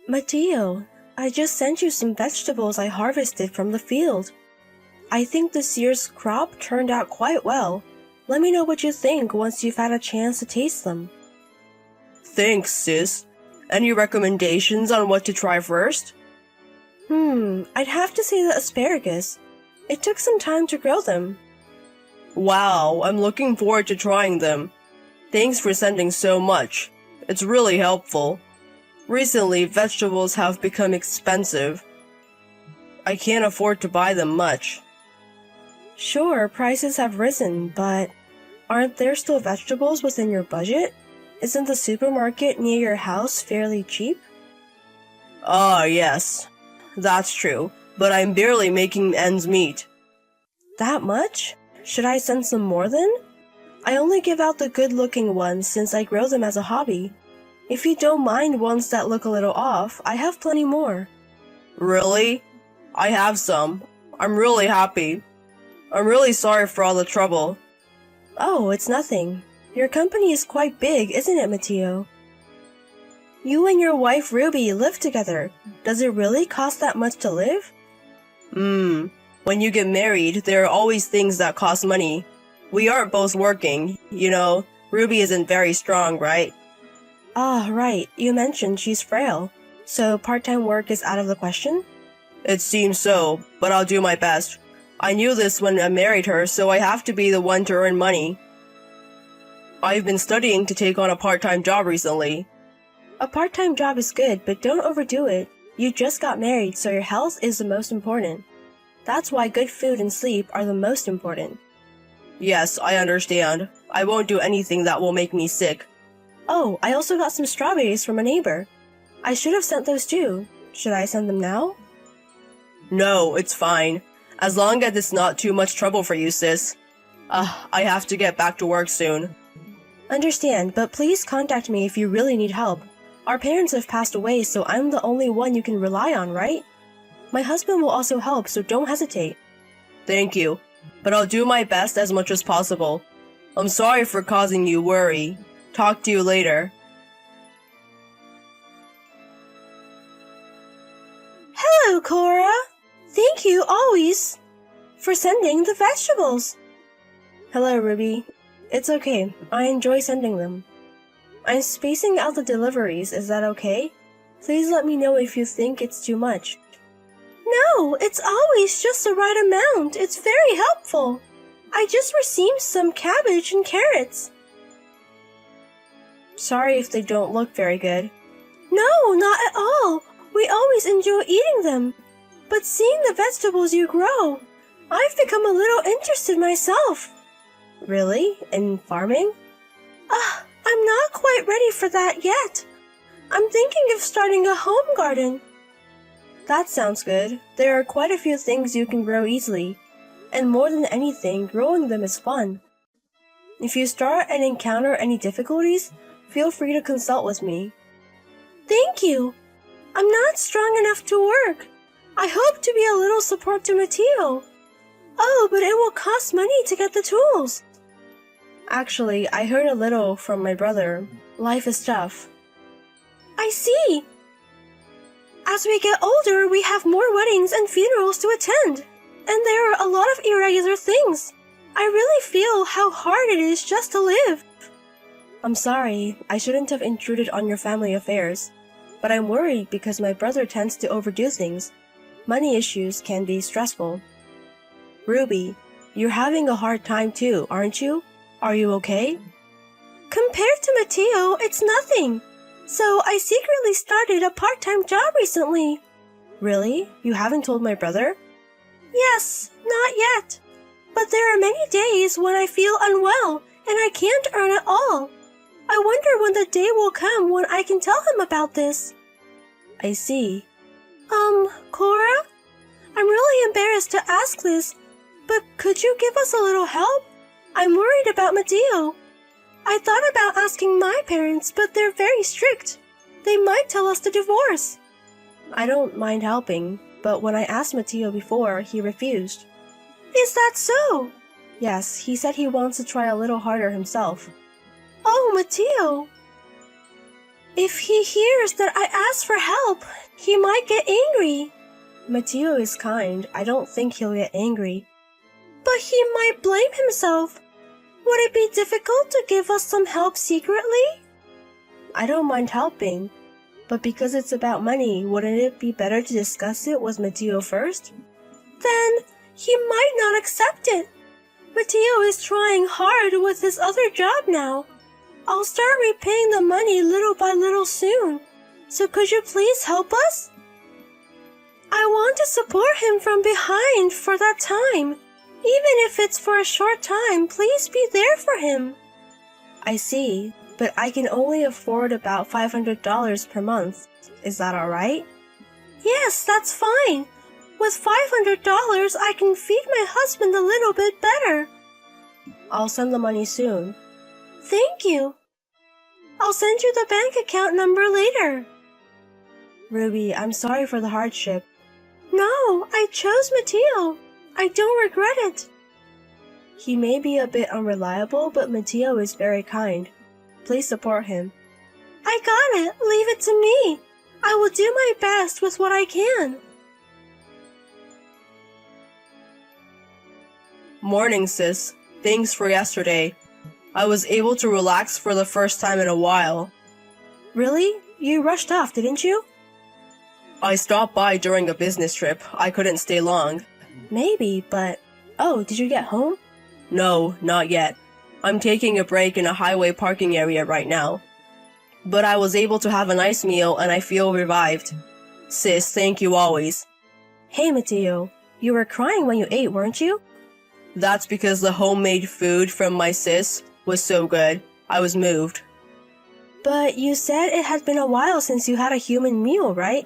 Mateo, I just sent you some vegetables I harvested from the field. I think this year's crop turned out quite well. Let me know what you think once you've had a chance to taste them. Thanks, sis. Any recommendations on what to try first? I'd have to say the asparagus. It took some time to grow them. Wow, I'm looking forward to trying them. Thanks for sending so much. It's really helpful. Recently, vegetables have become expensive. I can't afford to buy them much. Sure, prices have risen, but aren't there still vegetables within your budget? Isn't the supermarket near your house fairly cheap? Ah, yes. That's true, but I'm barely making ends meet. That much? Should I send some more then? I only give out the good-looking ones since I grow them as a hobby. If you don't mind ones that look a little off, I have plenty more. Really? I have some. I'm really happy. I'm really sorry for all the trouble. Oh, it's nothing. Your company is quite big, isn't it, Mateo? You and your wife Ruby live together. Does it really cost that much to live? When you get married, there are always things that cost money. We aren't both working, Ruby isn't very strong, right? Ah, right. You mentioned she's frail. So part-time work is out of the question? It seems so, but I'll do my best. I knew this when I married her, so I have to be the one to earn money. I've been studying to take on a part-time job recently. A part-time job is good, but don't overdo it. You just got married, so your health is the most important. That's why good food and sleep are the most important. Yes, I understand. I won't do anything that will make me sick. Oh, I also got some strawberries from a neighbor. I should have sent those too. Should I send them now? No, it's fine. As long as it's not too much trouble for you, sis. I have to get back to work soon. Understand, but please contact me if you really need help. Our parents have passed away, so I'm the only one you can rely on, right? My husband will also help, so don't hesitate. Thank you, but I'll do my best as much as possible. I'm sorry for causing you worry. Talk to you later. Hello, Cora! Thank you, always, for sending the vegetables. Hello, Ruby. It's okay. I enjoy sending them. I'm spacing out the deliveries, is that okay? Please let me know if you think it's too much. No, it's always just the right amount. It's very helpful. I just received some cabbage and carrots. Sorry if they don't look very good. No, not at all. We always enjoy eating them. But seeing the vegetables you grow, I've become a little interested myself. Really? In farming? I'm not quite ready for that yet. I'm thinking of starting a home garden. That sounds good. There are quite a few things you can grow easily, and more than anything, growing them is fun. If you start and encounter any difficulties, feel free to consult with me. Thank you. I'm not strong enough to work. I hope to be a little support to Mateo. Oh, but it will cost money to get the tools. Actually, I heard a little from my brother. Life is tough. I see. As we get older, we have more weddings and funerals to attend. And there are a lot of irregular things. I really feel how hard it is just to live. I'm sorry, I shouldn't have intruded on your family affairs. But I'm worried because my brother tends to overdo things. Money issues can be stressful. Ruby, you're having a hard time too, aren't you? Are you okay? Compared to Mateo, it's nothing. So I secretly started a part-time job recently. Really? You haven't told my brother? Yes, not yet. But there are many days when I feel unwell and I can't earn at all. I wonder when the day will come when I can tell him about this. I see. Cora? I'm really embarrassed to ask this, but could you give us a little help? I'm worried about Mateo. I thought about asking my parents, but they're very strict. They might tell us to divorce. I don't mind helping, but when I asked Mateo before, he refused. Is that so? Yes, he said he wants to try a little harder himself. Oh, Mateo! If he hears that I ask for help, he might get angry. Mateo is kind. I don't think he'll get angry. But he might blame himself. Would it be difficult to give us some help secretly? I don't mind helping. But because it's about money, wouldn't it be better to discuss it with Mateo first? Then he might not accept it. Mateo is trying hard with his other job now. I'll start repaying the money little by little soon. So could you please help us? I want to support him from behind for that time. Even if it's for a short time, please be there for him. I see, but I can only afford about $500 per month. Is that alright? Yes, that's fine. With $500, I can feed my husband a little bit better. I'll send the money soon. Thank you. I'll send you the bank account number later. Ruby, I'm sorry for the hardship. No, I chose Mateo. I don't regret it. He may be a bit unreliable, but Mateo is very kind. Please support him. I got it. Leave it to me. I will do my best with what I can. Morning, sis. Thanks for yesterday. I was able to relax for the first time in a while. Really? You rushed off, didn't you? I stopped by during a business trip. I couldn't stay long. Maybe, but... Oh, did you get home? No, not yet. I'm taking a break in a highway parking area right now. But I was able to have a nice meal and I feel revived. Sis, thank you always. Hey, Mateo. You were crying when you ate, weren't you? That's because the homemade food from my sis was so good. I was moved. But you said it had been a while since you had a human meal, right?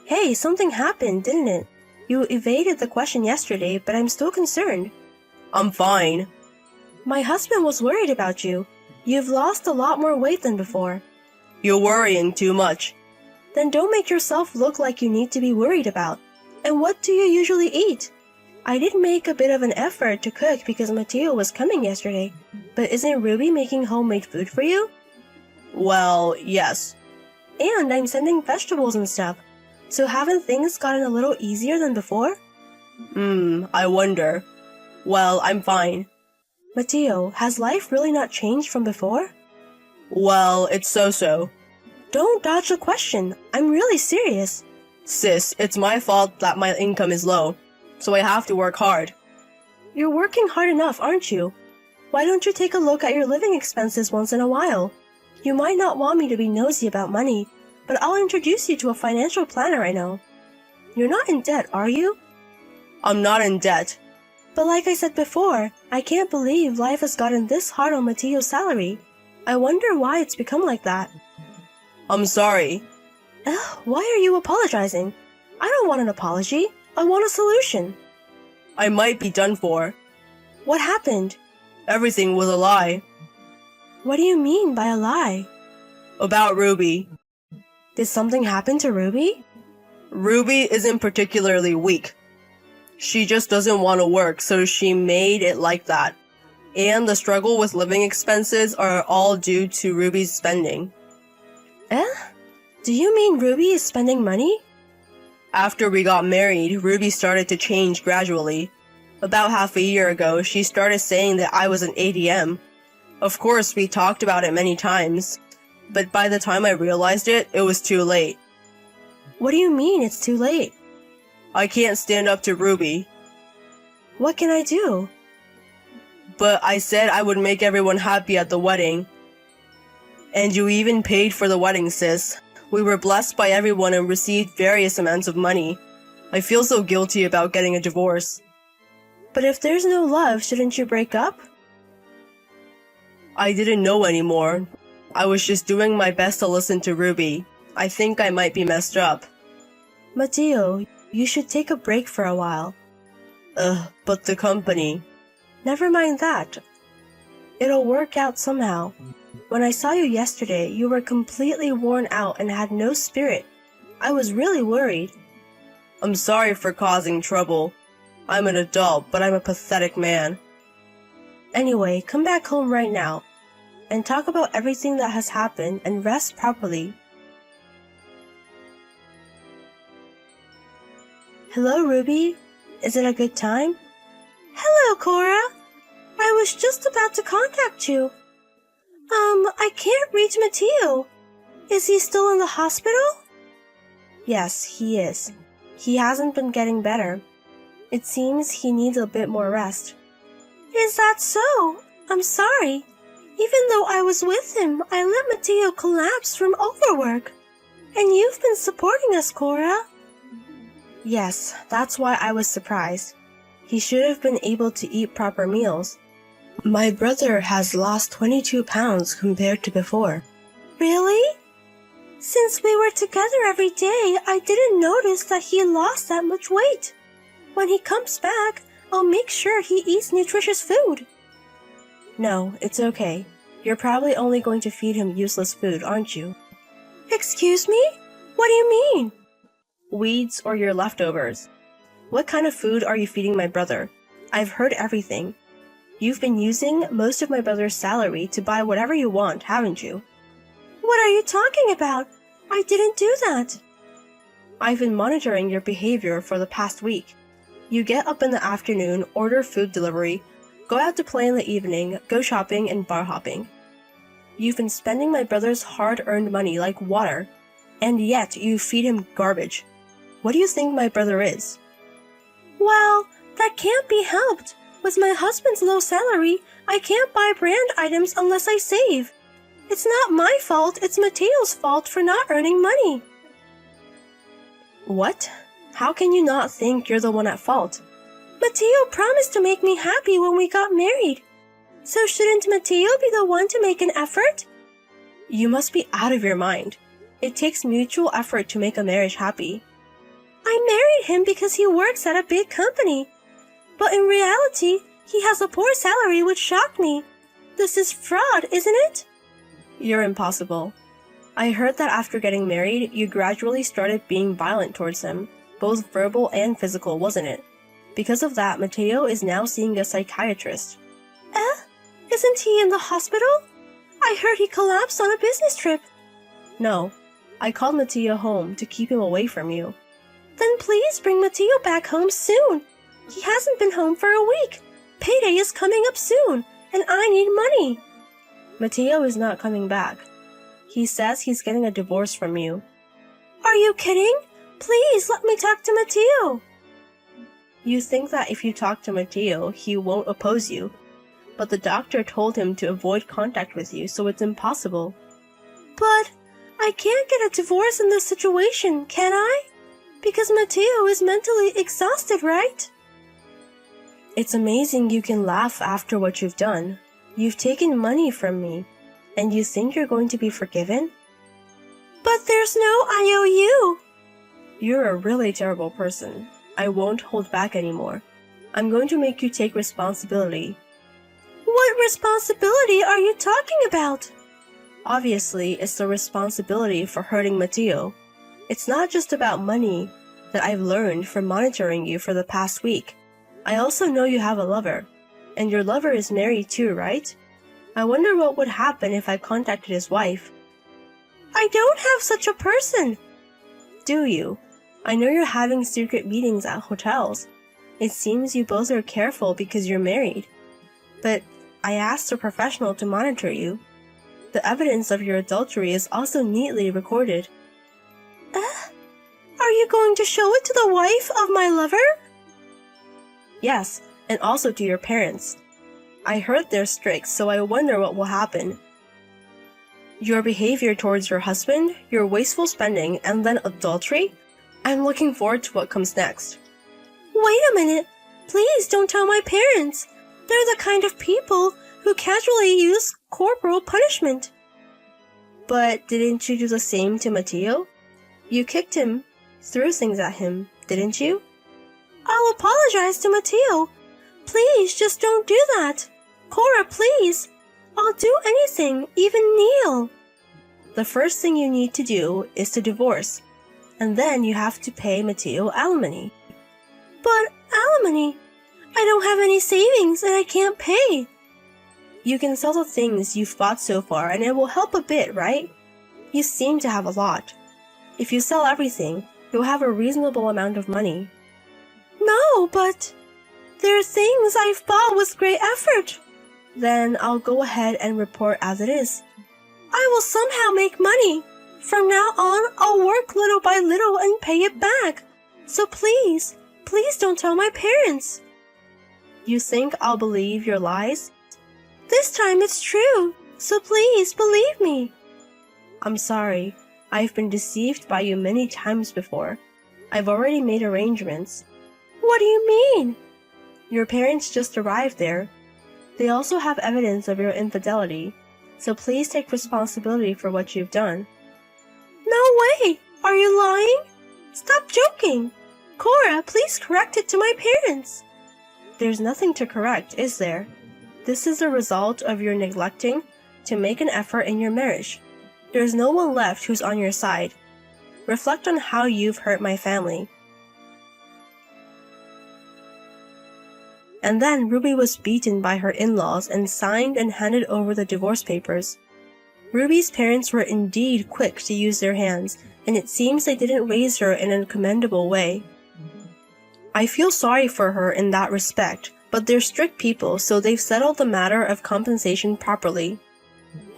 Hey, something happened, didn't it? You evaded the question yesterday, but I'm still concerned. I'm fine. My husband was worried about you. You've lost a lot more weight than before. You're worrying too much. Then don't make yourself look like you need to be worried about. And what do you usually eat? I did make a bit of an effort to cook because Mateo was coming yesterday. But isn't Ruby making homemade food for you? Well, yes. And I'm sending vegetables and stuff. So haven't things gotten a little easier than before? I wonder. Well, I'm fine. Mateo, has life really not changed from before? Well, it's so-so. Don't dodge the question. I'm really serious. Sis, it's my fault that my income is low, so I have to work hard. You're working hard enough, aren't you? Why don't you take a look at your living expenses once in a while? You might not want me to be nosy about money, but I'll introduce you to a financial planner I know. You're not in debt, are you? I'm not in debt. But like I said before, I can't believe life has gotten this hard on Mateo's salary. I wonder why it's become like that. I'm sorry. Why are you apologizing? I don't want an apology. I want a solution. I might be done for. What happened? Everything was a lie. What do you mean by a lie? About Ruby. Did something happen to Ruby? Ruby isn't particularly weak. She just doesn't want to work, so she made it like that. And the struggle with living expenses are all due to Ruby's spending. Do you mean Ruby is spending money? After we got married, Ruby started to change gradually. About half a year ago, she started saying that I was an ATM. Of course, we talked about it many times. But by the time I realized it, it was too late. What do you mean it's too late? I can't stand up to Ruby. What can I do? But I said I would make everyone happy at the wedding. And you even paid for the wedding, sis. We were blessed by everyone and received various amounts of money. I feel so guilty about getting a divorce. But if there's no love, shouldn't you break up? I didn't know anymore. I was just doing my best to listen to Ruby. I think I might be messed up. Mateo, you should take a break for a while. But the company. Never mind that. It'll work out somehow. When I saw you yesterday, you were completely worn out and had no spirit. I was really worried. I'm sorry for causing trouble. I'm an adult, but I'm a pathetic man. Anyway, come back home right now and talk about everything that has happened and rest properly. Hello, Ruby. Is it a good time? Hello, Cora. I was just about to contact you. I can't reach Mateo. Is he still in the hospital? Yes, he is. He hasn't been getting better. It seems he needs a bit more rest. Is that so? I'm sorry. Even though I was with him, I let Mateo collapse from overwork. And you've been supporting us, Cora. Yes, that's why I was surprised. He should have been able to eat proper meals. My brother has lost 22 pounds compared to before. Really? Since we were together every day, I didn't notice that he lost that much weight. When he comes back, I'll make sure he eats nutritious food. No, it's okay. You're probably only going to feed him useless food, aren't you? Excuse me? What do you mean? Weeds or your leftovers. What kind of food are you feeding my brother? I've heard everything. You've been using most of my brother's salary to buy whatever you want, haven't you? What are you talking about? I didn't do that. I've been monitoring your behavior for the past week. You get up in the afternoon, order food delivery, go out to play in the evening, go shopping and bar hopping. You've been spending my brother's hard-earned money like water, and yet you feed him garbage. What do you think my brother is? Well, that can't be helped. With my husband's low salary, I can't buy brand items unless I save. It's not my fault, it's Mateo's fault for not earning money. What? How can you not think you're the one at fault? Mateo promised to make me happy when we got married. So shouldn't Mateo be the one to make an effort? You must be out of your mind. It takes mutual effort to make a marriage happy. I married him because he works at a big company. But in reality, he has a poor salary which shocked me. This is fraud, isn't it? You're impossible. I heard that after getting married, you gradually started being violent towards him, both verbal and physical, wasn't it? Because of that, Mateo is now seeing a psychiatrist. Isn't he in the hospital? I heard he collapsed on a business trip. No, I called Mateo home to keep him away from you. Then please bring Mateo back home soon. He hasn't been home for a week. Payday is coming up soon, and I need money. Mateo is not coming back. He says he's getting a divorce from you. Are you kidding? Please let me talk to Mateo. You think that if you talk to Mateo, he won't oppose you. But the doctor told him to avoid contact with you, so it's impossible. But I can't get a divorce in this situation, can I? Because Mateo is mentally exhausted, right? It's amazing you can laugh after what you've done. You've taken money from me, and you think you're going to be forgiven? But there's no IOU. You're a really terrible person. I won't hold back anymore. I'm going to make you take responsibility. What responsibility are you talking about? Obviously, it's the responsibility for hurting Mateo. It's not just about money that I've learned from monitoring you for the past week. I also know you have a lover, and your lover is married too, right? I wonder what would happen if I contacted his wife. I don't have such a person. Do you? I know you're having secret meetings at hotels. It seems you both are careful because you're married. But I asked a professional to monitor you. The evidence of your adultery is also neatly recorded. Are you going to show it to the wife of my lover? Yes, and also to your parents. I heard they're strict, so I wonder what will happen. Your behavior towards your husband, your wasteful spending, and then adultery? I'm looking forward to what comes next. Wait a minute. Please don't tell my parents. They're the kind of people who casually use corporal punishment. But didn't you do the same to Mateo? You kicked him, threw things at him, didn't you? I'll apologize to Mateo. Please, just don't do that. Cora, please. I'll do anything, even kneel. The first thing you need to do is to divorce, and then you have to pay Mateo alimony. But alimony? I don't have any savings and I can't pay. You can sell the things you've bought so far and it will help a bit, right? You seem to have a lot. If you sell everything, you'll have a reasonable amount of money. No, but there are things I've bought with great effort. Then I'll go ahead and report as it is. I will somehow make money. From now on, I'll work little by little and pay it back. So please don't tell my parents. You think I'll believe your lies? This time it's true, so please believe me. I'm sorry. I've been deceived by you many times before. I've already made arrangements. What do you mean? Your parents just arrived there. They also have evidence of your infidelity, so please take responsibility for what you've done. No way! Are you lying? Stop joking! Cora, please correct it to my parents. There's nothing to correct, is there? This is a result of your neglecting to make an effort in your marriage. There's no one left who's on your side. Reflect on how you've hurt my family. And then Ruby was beaten by her in-laws and signed and handed over the divorce papers. Ruby's parents were indeed quick to use their hands, and it seems they didn't raise her in a commendable way. I feel sorry for her in that respect, but they're strict people, so they've settled the matter of compensation properly.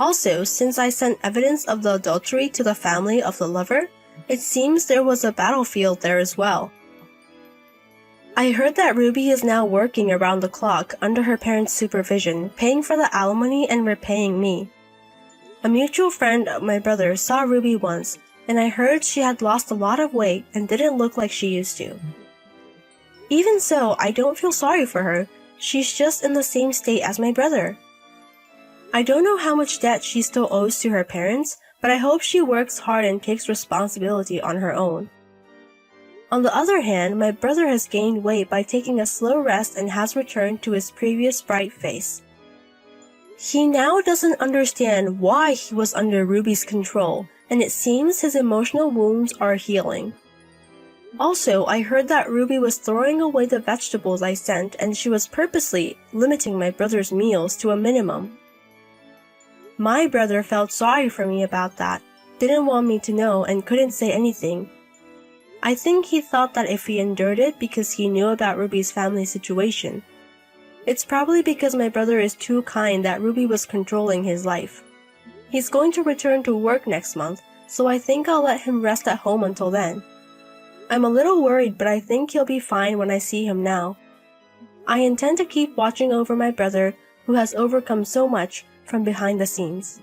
Also, since I sent evidence of the adultery to the family of the lover, it seems there was a battlefield there as well. I heard that Ruby is now working around the clock under her parents' supervision, paying for the alimony and repaying me. A mutual friend of my brother saw Ruby once, and I heard she had lost a lot of weight and didn't look like she used to. Even so, I don't feel sorry for her. She's just in the same state as my brother. I don't know how much debt she still owes to her parents, but I hope she works hard and takes responsibility on her own. On the other hand, my brother has gained weight by taking a slow rest and has returned to his previous bright face. He now doesn't understand why he was under Ruby's control, and it seems his emotional wounds are healing. Also, I heard that Ruby was throwing away the vegetables I sent, and she was purposely limiting my brother's meals to a minimum. My brother felt sorry for me about that, didn't want me to know, and couldn't say anything. I think he thought that if he endured it because he knew about Ruby's family situation. It's probably because my brother is too kind that Ruby was controlling his life. He's going to return to work next month, so I think I'll let him rest at home until then. I'm a little worried, but I think he'll be fine when I see him now. I intend to keep watching over my brother, who has overcome so much, from behind the scenes.